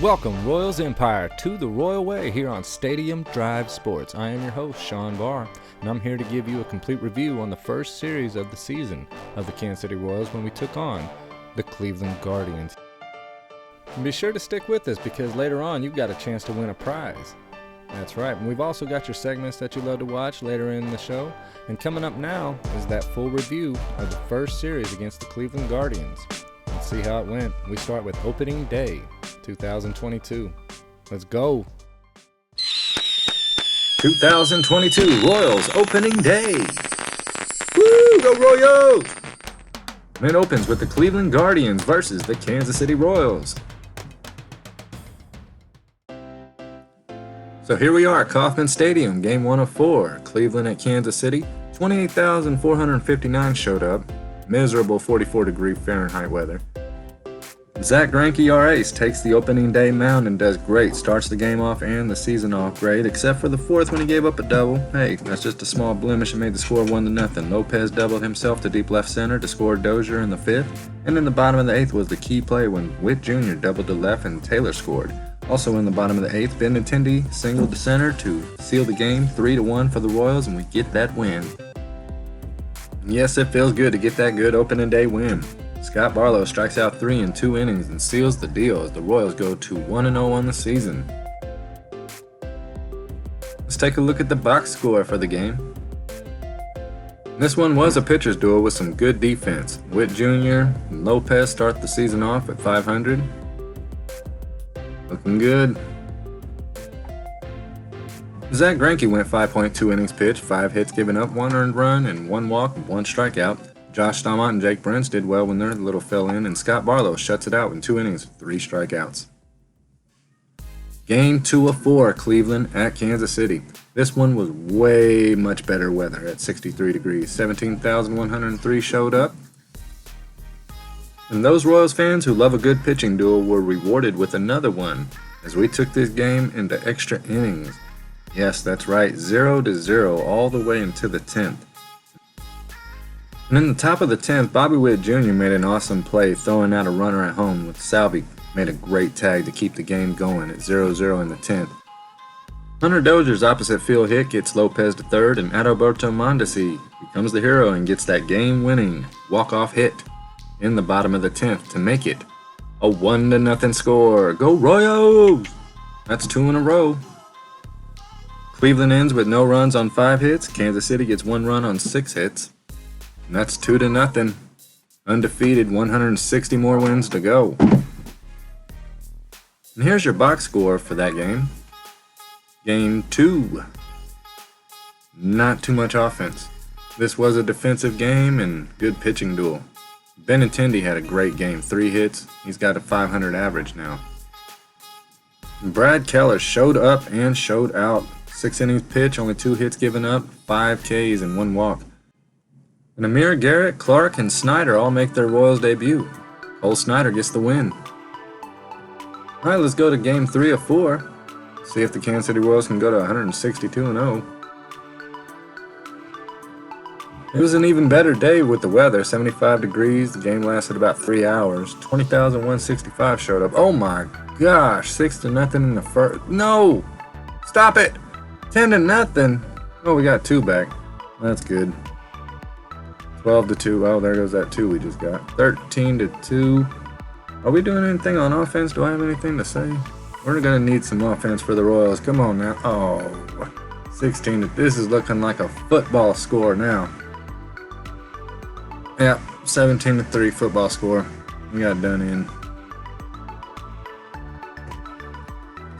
Welcome, Royals Empire, to the Royal Way here on Stadium Drive Sports. I am your host, Sean Barr, and I'm here to give you a complete review on the first series of the season of the Kansas City Royals when we took on the Cleveland Guardians. And be sure to stick with us because later on you've got a chance to win a prize. That's right, and we've also got your segments that you love to watch later in the show. And coming up now is that full review of the first series against the Cleveland Guardians. Let's see how it went. We start with opening day 2022. Let's go. 2022 Royals opening day. Woo! Go Royals! And it opens with the Cleveland Guardians versus the Kansas City Royals. So here we are at Kauffman Stadium, game 1 of 4. Cleveland at Kansas City. 28,459 showed up. Miserable 44-degree Fahrenheit weather. Zach Greinke, our ace, takes the opening day mound and does great. Starts the game off and the season off great, except for the 4th when he gave up a double. Hey, that's just a small blemish and made the score 1-0. Lopez doubled himself to deep left center to score Dozier in the 5th. And in the bottom of the 8th was the key play when Witt Jr. doubled to left and Taylor scored. Also in the bottom of the 8th, Benintendi singled to center to seal the game 3-1 for the Royals, and we get that win. And yes, it feels good to get that good opening day win. Scott Barlow strikes out 3 in 2 innings and seals the deal as the Royals go to 1-0 on the season. Let's take a look at the box score for the game. This one was a pitcher's duel with some good defense. Witt Jr. and Lopez start the season off at 500. Looking good. Zach Greinke went 5.2 innings pitched, 5 hits given up, 1 earned run, and 1 walk, 1 strikeout. Josh Staumont and Jake Brentz did well when their little fell in, and Scott Barlow shuts it out in 2 innings, 3 strikeouts. Game 2 of 4, Cleveland at Kansas City. This one was way much better weather at 63 degrees. 17,103 showed up. And those Royals fans who love a good pitching duel were rewarded with another one, as we took this game into extra innings. Yes, that's right, 0-0 all the way into the 10th. And in the top of the 10th, Bobby Witt Jr. made an awesome play throwing out a runner at home with Salvi. Made a great tag to keep the game going at 0-0 in the 10th. Hunter Dozier's opposite field hit gets Lopez to third, and Adalberto Mondesi becomes the hero and gets that game-winning walk-off hit in the bottom of the 10th to make it a 1-0 score. Go Royals! That's 2 in a row. Cleveland ends with no runs on 5 hits. Kansas City gets 1 run on 6 hits. And that's 2-0. Undefeated, 160 more wins to go. And here's your box score for that game. Game 2. Not too much offense. This was a defensive game and good pitching duel. Benintendi had a great game, 3 hits. He's got a 500 average now. Brad Keller showed up and showed out. 6 innings pitch, only 2 hits given up, 5 Ks and 1 walk. And Amir Garrett, Clark, and Snyder all make their Royals debut. Cole Snyder gets the win. Alright, let's go to game 3 of 4. See if the Kansas City Royals can go to 162-0. It was an even better day with the weather, 75 degrees. The game lasted about 3 hours. 20,165 showed up. Oh my gosh, 6-0 in the first. No! Stop it! 10-0. Oh, we got 2 back. That's good. 12-2. Oh, there goes that 2 we just got. 13-2. Are we doing anything on offense? Do I have anything to say? We're going to need some offense for the Royals. Come on now. Oh, 16. This is looking like a football score now. Yeah, 17-3 football score. We got done in.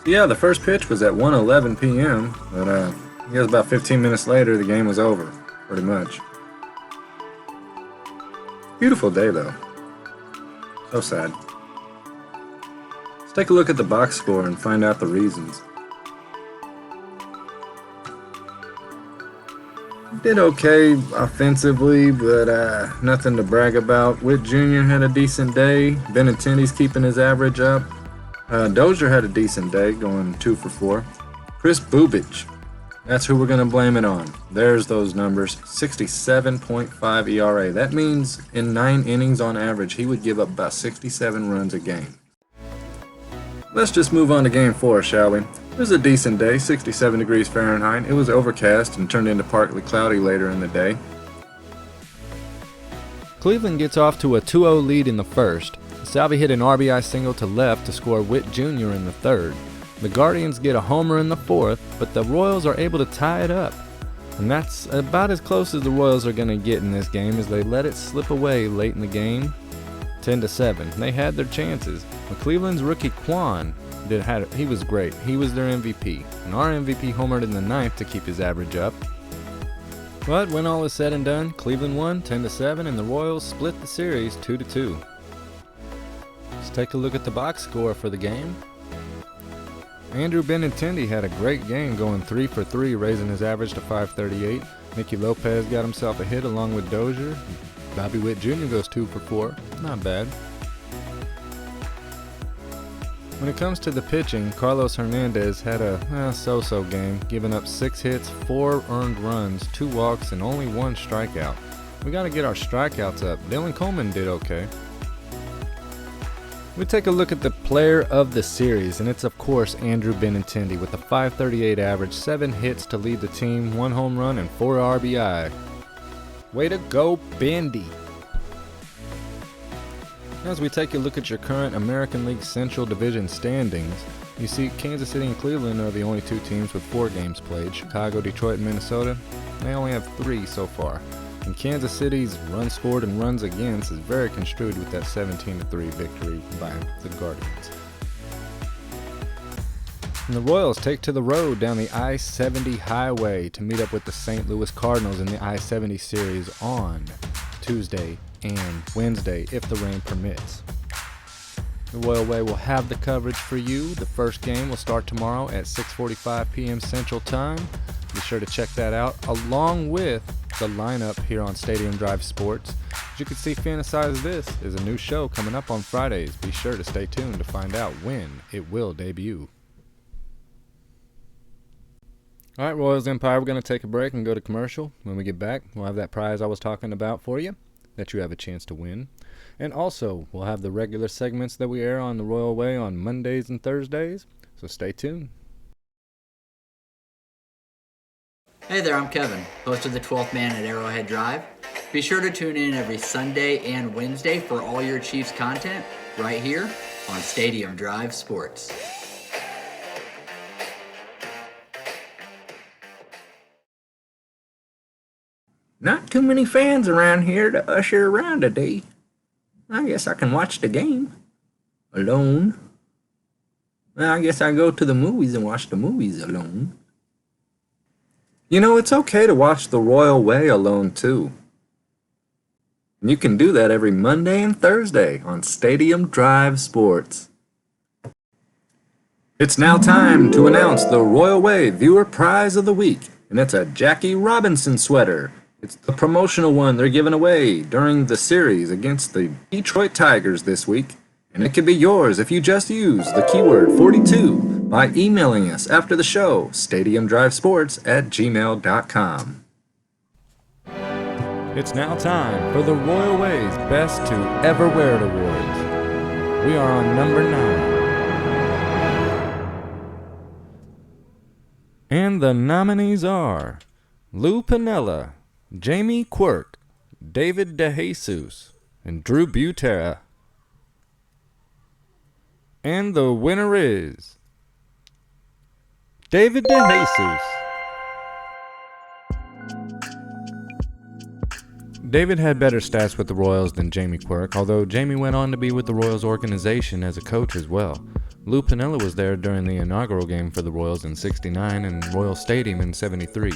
So yeah, the first pitch was at 1:11 p.m., but I guess about 15 minutes later the game was over, pretty much. Beautiful day though. So sad. Let's take a look at the box score and find out the reasons. Did okay offensively, but nothing to brag about. Witt Jr. had a decent day. Benintendi's keeping his average up. Dozier had a decent day, going 2 for 4. Chris Bubich, that's who we're going to blame it on. There's those numbers. 67.5 ERA. That means in 9 innings on average, he would give up about 67 runs a game. Let's just move on to Game 4, shall we? It was a decent day, 67 degrees Fahrenheit. It was overcast and turned into partly cloudy later in the day. Cleveland gets off to a 2-0 lead in the first. Salvi hit an RBI single to left to score Witt Jr. in the third. The Guardians get a homer in the fourth, but the Royals are able to tie it up. And that's about as close as the Royals are going to get in this game as they let it slip away late in the game. 10-7. They had their chances. But Cleveland's rookie Quan he was great. He was their MVP. And our MVP homered in the ninth to keep his average up. But when all is said and done, Cleveland won 10-7 and the Royals split the series 2-2. Let's take a look at the box score for the game. Andrew Benintendi had a great game, going 3 for 3, raising his average to 538. Nicky Lopez got himself a hit along with Dozier. Bobby Witt Jr. goes 2 for 4. Not bad. When it comes to the pitching, Carlos Hernandez had a so-so game, giving up 6 hits, 4 earned runs, 2 walks, and only 1 strikeout. We got to get our strikeouts up. Dylan Coleman did okay. We take a look at the player of the series, and it's of course Andrew Benintendi with a 538 average, 7 hits to lead the team, 1 home run, and 4 RBI. Way to go, Bendy! As we take a look at your current American League Central Division standings, you see Kansas City and Cleveland are the only 2 teams with 4 games played. Chicago, Detroit, and Minnesota, they only have 3 so far. And Kansas City's runs scored and runs against is very construed with that 17-3 victory by the Guardians. And the Royals take to the road down the I-70 highway to meet up with the St. Louis Cardinals in the I-70 series on Tuesday and Wednesday if the rain permits. The Royal Way will have the coverage for you. The first game will start tomorrow at 6:45 p.m. Central Time. Be sure to check that out, along with the lineup here on Stadium Drive Sports. As you can see, Fantasize This is a new show coming up on Fridays. Be sure to stay tuned to find out when it will debut. Alright, Royals Empire, we're going to take a break and go to commercial. When we get back, we'll have that prize I was talking about for you that you have a chance to win. And also, we'll have the regular segments that we air on the Royal Way on Mondays and Thursdays. So stay tuned. Hey there, I'm Kevin, host of the 12th Man at Arrowhead Drive. Be sure to tune in every Sunday and Wednesday for all your Chiefs content right here on Stadium Drive Sports. Not too many fans around here to usher around today. I guess I can watch the game alone. Well, I guess I go to the movies and watch the movies alone. You know, it's okay to watch the Royal Way alone too. And you can do that every Monday and Thursday on Stadium Drive Sports. It's now time to announce the Royal Way Viewer Prize of the Week, and it's a Jackie Robinson sweater. It's the promotional one they're giving away during the series against the Detroit Tigers this week, and it could be yours if you just use the keyword 42 by emailing us after the show, stadiumdrivesports@gmail.com. It's now time for the Royal Way's Best to Ever Wear It Awards. We are on number 9. And the nominees are Lou Piniella, Jamie Quirk, David DeJesus, and Drew Butera. And the winner is David DeJesus. David had better stats with the Royals than Jamie Quirk, although Jamie went on to be with the Royals organization as a coach as well. Lou Piniella was there during the inaugural game for the Royals in '69 and Royal Stadium in '73,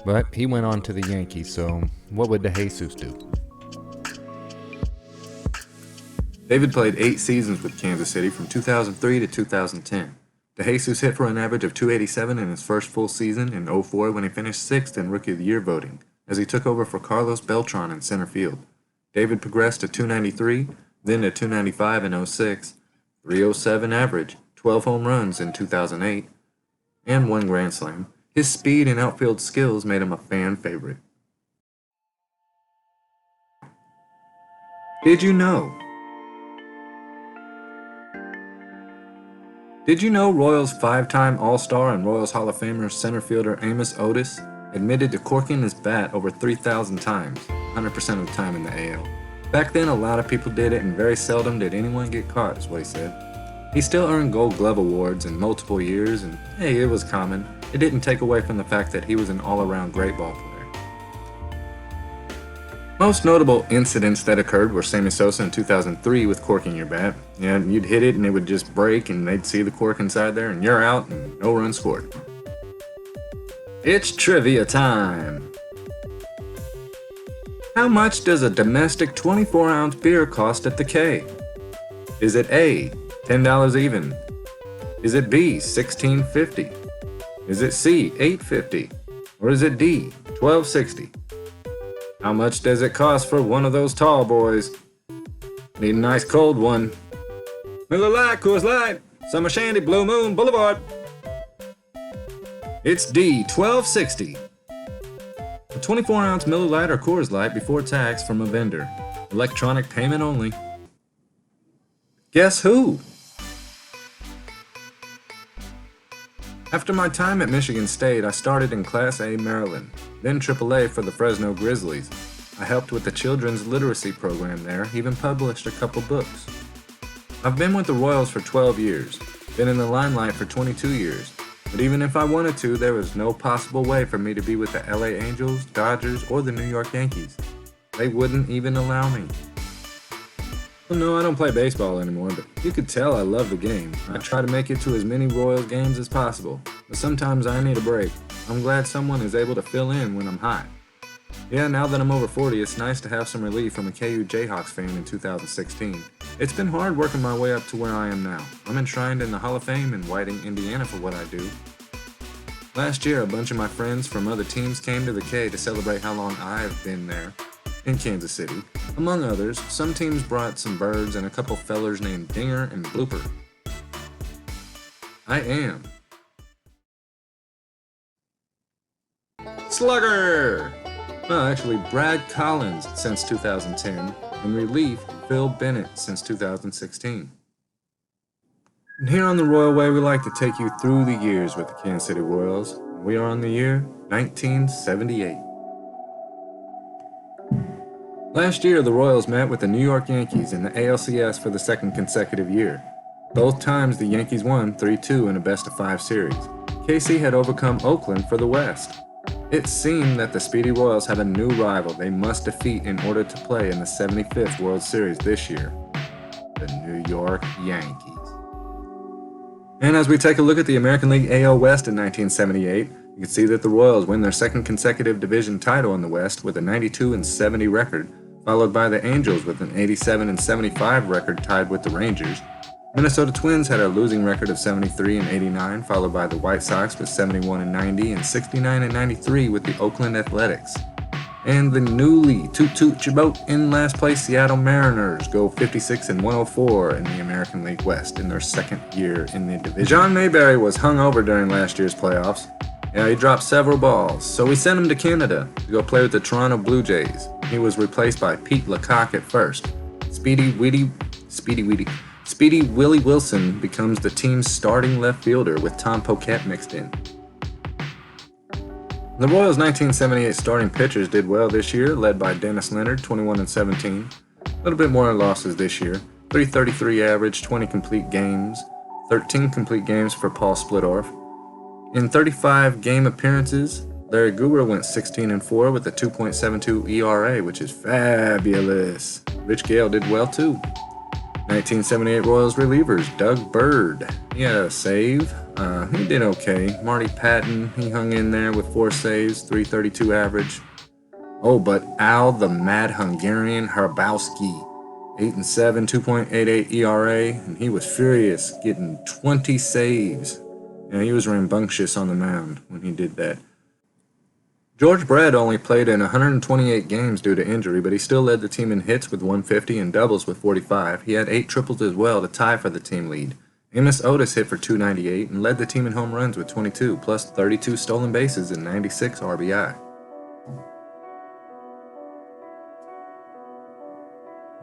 but he went on to the Yankees, so what would DeJesus do? David played 8 seasons with Kansas City from 2003 to 2010. DeJesus hit for an average of .287 in his first full season in '04 when he finished 6th in Rookie of the Year voting, as he took over for Carlos Beltran in center field. David progressed to .293, then to .295 in '06, .307 average, 12 home runs in 2008, and 1 grand slam. His speed and outfield skills made him a fan favorite. Did you know Did you know Royals 5-time All-Star and Royals Hall of Famer center fielder Amos Otis admitted to corking his bat over 3,000 times, 100% of the time in the AL? Back then, a lot of people did it, and very seldom did anyone get caught, is what he said. He still earned Gold Glove awards in multiple years, and hey, it was common. It didn't take away from the fact that he was an all-around great ball player. Most notable incidents that occurred were Sammy Sosa in 2003 with corking your bat. Yeah, you'd hit it and it would just break and they'd see the cork inside there and you're out and no runs scored. It's trivia time! How much does a domestic 24-ounce beer cost at the K? Is it A, $10 even? Is it B, $16.50? Is it C, $8.50? Or is it D, $12.60? How much does it cost for one of those tall boys? Need a nice cold one. Miller Lite, Coors Light, Summer Shandy, Blue Moon Boulevard. It's D, $12.60. A 24-ounce Miller Lite or Coors Light before tax from a vendor. Electronic payment only. Guess who? After my time at Michigan State, I started in Class A Maryland, then AAA for the Fresno Grizzlies. I helped with the children's literacy program there, even published a couple books. I've been with the Royals for 12 years, been in the limelight for 22 years, but even if I wanted to, there was no possible way for me to be with the LA Angels, Dodgers, or the New York Yankees. They wouldn't even allow me. Well, no, I don't play baseball anymore, but you could tell I love the game. I try to make it to as many Royals games as possible, but sometimes I need a break. I'm glad someone is able to fill in when I'm hot. Yeah, now that I'm over 40, it's nice to have some relief from a KU Jayhawks fan in 2016. It's been hard working my way up to where I am now. I'm enshrined in the Hall of Fame in Whiting, Indiana for what I do. Last year, a bunch of my friends from other teams came to the K to celebrate how long I've been there in Kansas City. Among others, some teams brought some birds and a couple fellers named Dinger and Blooper. I am Slugger! Well, actually, Brad Collins since 2010, and relief Phil Bennett since 2016. And here on the Royal Way, we like to take you through the years with the Kansas City Royals. We are on the year 1978. Last year, the Royals met with the New York Yankees in the ALCS for the second consecutive year. Both times, the Yankees won 3-2 in a best-of-5 series. KC had overcome Oakland for the West. It seemed that the Speedy Royals have a new rival they must defeat in order to play in the 75th World Series this year, the New York Yankees. And as we take a look at the American League AL West in 1978, you can see that the Royals win their second consecutive division title in the West with a 92-70 record, followed by the Angels with an 87-75 record tied with the Rangers. Minnesota Twins had a losing record of 73-89, followed by the White Sox with 71-90 and 69-93 with the Oakland Athletics. And the newly toot boat in last place Seattle Mariners go 56-104 in the American League West in their second year in the division. John Mayberry was hung over during last year's playoffs. Yeah, he dropped several balls, so we sent him to Canada to go play with the Toronto Blue Jays. He was replaced by Pete Lecoq at first. Speedy Willie Wilson becomes the team's starting left fielder with Tom Poquette mixed in. The Royals' 1978 starting pitchers did well this year, led by Dennis Leonard, 21-17. A little bit more losses this year. 333 average, 20 complete games, 13 complete games for Paul Splittorff. In 35 game appearances, Larry Gura went 16-4 with a 2.72 ERA, which is fabulous. Rich Gale did well too. 1978 Royals relievers, Doug Bird. He had a save. He did okay. Marty Patton, he hung in there with 4 saves, 332 average. Oh, but Al the Mad Hungarian Hrbowski, 8-7, 2.88 ERA, and he was furious, getting 20 saves. Yeah, he was rambunctious on the mound when he did that. George Brett only played in 128 games due to injury, but he still led the team in hits with 150 and doubles with 45. He had 8 triples as well to tie for the team lead. Amos Otis hit for 298 and led the team in home runs with 22, plus 32 stolen bases and 96 RBI.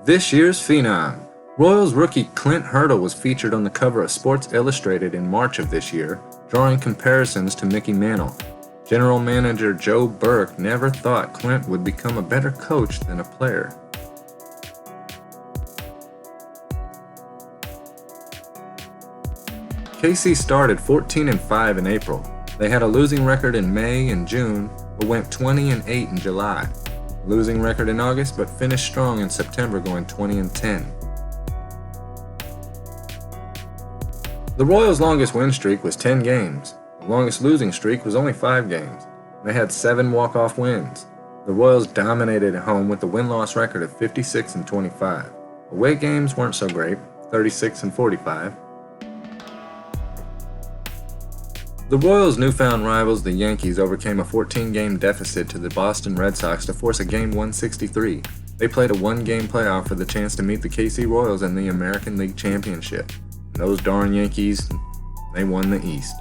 This year's Phenom. Royals rookie Clint Hurdle was featured on the cover of Sports Illustrated in March of this year, drawing comparisons to Mickey Mantle. General manager Joe Burke never thought Clint would become a better coach than a player. KC started 14-5 in April. They had a losing record in May and June, but went 20-8 in July. Losing record in August, but finished strong in September, going 20-10. The Royals' longest win streak was 10 games. The longest losing streak was only 5 games. They had 7 walk-off wins. The Royals dominated at home with a win-loss record of 56-25. Away games weren't so great, 36-45. The Royals' newfound rivals, the Yankees, overcame a 14-game deficit to the Boston Red Sox to force a Game 163. They played a 1-game playoff for the chance to meet the KC Royals in the American League Championship. And those darn Yankees, they won the East.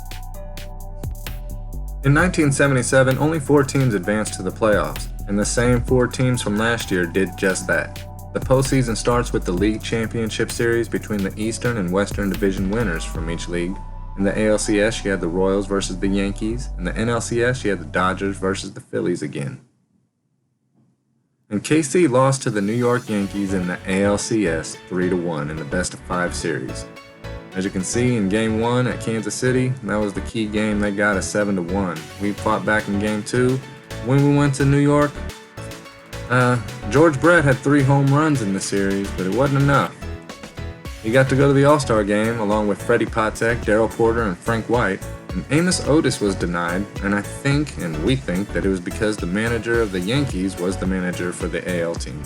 In 1977, only 4 teams advanced to the playoffs, and the same 4 teams from last year did just that. The postseason starts with the League Championship Series between the Eastern and Western Division winners from each league. In the ALCS, you had the Royals versus the Yankees. In the NLCS, you had the Dodgers versus the Phillies again. And KC lost to the New York Yankees in the ALCS 3-1 in the best-of-5 series. As you can see in Game 1 at Kansas City, that was the key game. They got a 7-1. We fought back in Game 2. When we went to New York, George Brett had 3 home runs in the series, but it wasn't enough. He got to go to the All-Star game along with Freddie Patek, Darryl Porter, and Frank White, and Amos Otis was denied, and we think that it was because the manager of the Yankees was the manager for the AL team.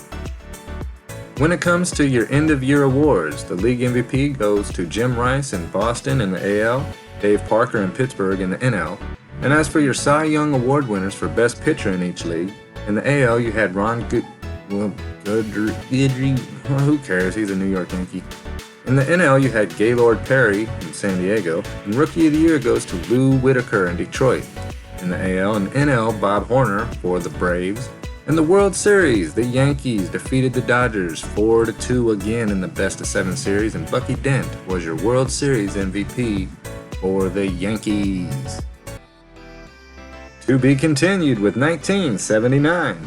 When it comes to your end-of-year awards, the league MVP goes to Jim Rice in Boston in the AL, Dave Parker in Pittsburgh in the NL, and as for your Cy Young Award winners for Best Pitcher in each league, in the AL you had Ron Goodry, who cares, he's a New York Yankee. In the NL, you had Gaylord Perry in San Diego, and Rookie of the Year goes to Lou Whitaker in Detroit. In the AL and NL, Bob Horner for the Braves. In the World Series, the Yankees defeated the Dodgers 4-2 again in the best-of-7 series, and Bucky Dent was your World Series MVP for the Yankees. To be continued with 1979.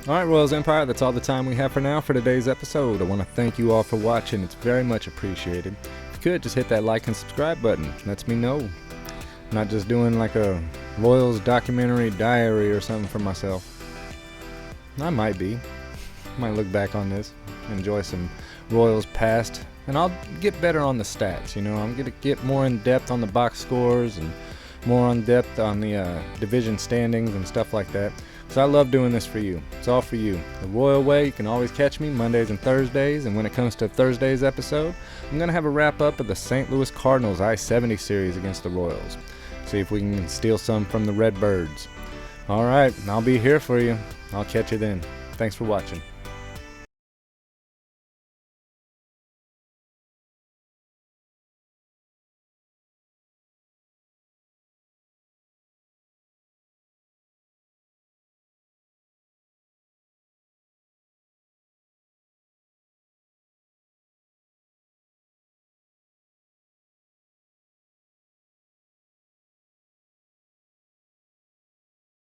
Alright, Royals Empire, that's all the time we have for now for today's episode. I want to thank you all for watching. It's very much appreciated. If you could, just hit that like and subscribe button. It lets me know. I'm not just doing like a Royals documentary diary or something for myself. I might be. Might look back on this, enjoy some Royals past, and I'll get better on the stats. I'm going to get more in depth on the box scores and more in depth on the division standings and stuff like that. So I love doing this for you. It's all for you. The Royal Way, you can always catch me Mondays and Thursdays, and when it comes to Thursday's episode, I'm going to have a wrap-up of the St. Louis Cardinals I-70 series against the Royals. See if we can steal some from the Redbirds. Alright, I'll be here for you. I'll catch you then. Thanks for watching.